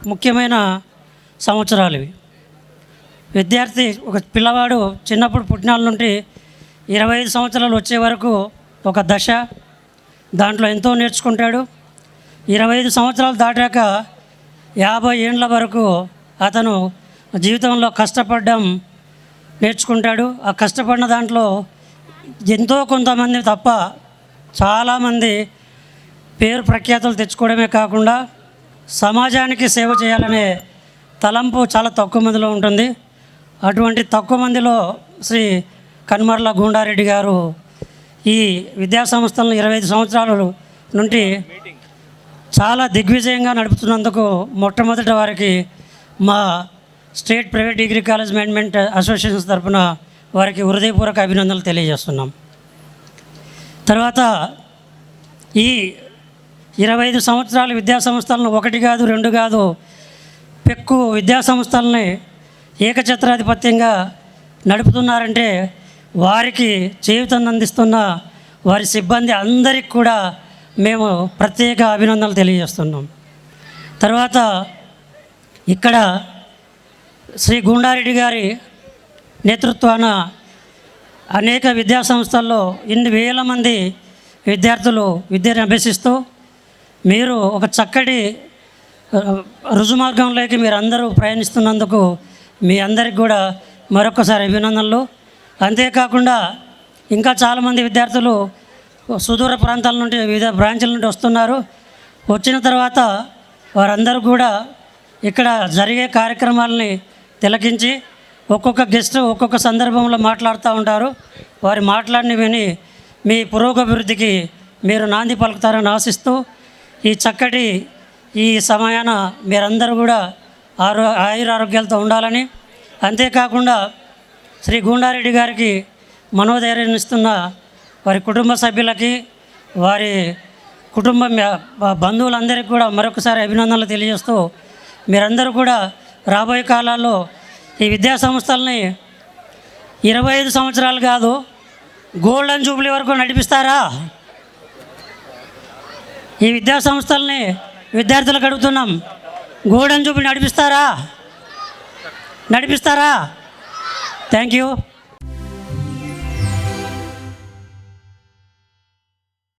ముఖ్యమైన సంవత్సరాలు ఇవి. విద్యార్థి ఒక పిల్లవాడు చిన్నప్పుడు పుట్టినాల నుండి 25 సంవత్సరాలు వచ్చే వరకు ఒక దశ, దాంట్లో ఎంతో నేర్చుకుంటాడు. 25 సంవత్సరాలు దాటాక 50 ఏండ్ల వరకు అతను జీవితంలో కష్టపడడం నేర్చుకుంటాడు. ఆ కష్టపడిన దాంట్లో ఎంతో కొంతమంది తప్ప చాలామంది పేరు ప్రఖ్యాతులు తెచ్చుకోవడమే కాకుండా సమాజానికి సేవ చేయాలనే తలంపు చాలా తక్కువ మందిలో ఉంటుంది. అటువంటి తక్కువ మందిలో శ్రీ కనుమర్ల గుండారెడ్డి గారు ఈ విద్యా సంస్థలను 25 సంవత్సరాల నుండి చాలా దిగ్విజయంగా నడుపుతున్నందుకు మొట్టమొదటి వారికి మా state private degree college management associations తరఫున వారికి హృదయపూర్వక అభినందనలు తెలియజేస్తున్నాం. తర్వాత ఈ 25 సంవత్సరాల విద్యా సంస్థలను 1 కాదు 2 కాదు పెక్కు విద్యా సంస్థలని ఏకఛత్రాధిపత్యంగా నడుపుతున్నారంటే వారికి జీవితాన్ని అందిస్తున్న వారి సిబ్బంది అందరికీ కూడా మేము ప్రత్యేక అభినందనలు తెలియజేస్తున్నాం. తర్వాత ఇక్కడ శ్రీ గుండారెడ్డి గారి నేతృత్వాన అనేక విద్యా సంస్థల్లో ఇన్ని వేల మంది విద్యార్థులు విద్యను అభ్యసిస్తూ మీరు ఒక చక్కటి రుజుమార్గంలోకి మీరు అందరూ ప్రయాణిస్తున్నందుకు మీ అందరికి కూడా మరొకసారి అభినందనలు. అంతేకాకుండా ఇంకా చాలామంది విద్యార్థులు సుదూర ప్రాంతాల నుండి వివిధ బ్రాంచ్ల నుండి వస్తున్నారు. వచ్చిన తర్వాత వారందరూ కూడా ఇక్కడ జరిగే కార్యక్రమాలని తిలకించి ఒక్కొక్క గెస్ట్ ఒక్కొక్క సందర్భంలో మాట్లాడుతూ ఉంటారు. వారి మాట్లాడిని విని మీ పురోగభివృద్ధికి మీరు నాంది పలుకుతారని ఆశిస్తూ ఈ చక్కటి ఈ సమయాన మీరందరూ కూడా ఆయురారోగ్యాలతో ఉండాలని, అంతేకాకుండా శ్రీ గుండారెడ్డి గారికి మనోధైర్యాన్ని ఇస్తున్న వారి కుటుంబ సభ్యులకి వారి కుటుంబ బంధువులందరికీ కూడా మరొకసారి అభినందనలు తెలియజేస్తూ మీరందరూ కూడా రాబోయే కాలాల్లో ఈ విద్యా సంస్థల్ని 25 సంవత్సరాలు కాదు గోల్డెన్ జూబ్లీ వరకు నడిపిస్తారా? ఈ విద్యా సంస్థల్ని విద్యార్థులకు అడుగుతున్నాం, గోల్డెన్ జూబ్లీ నడిపిస్తారా? Thank you.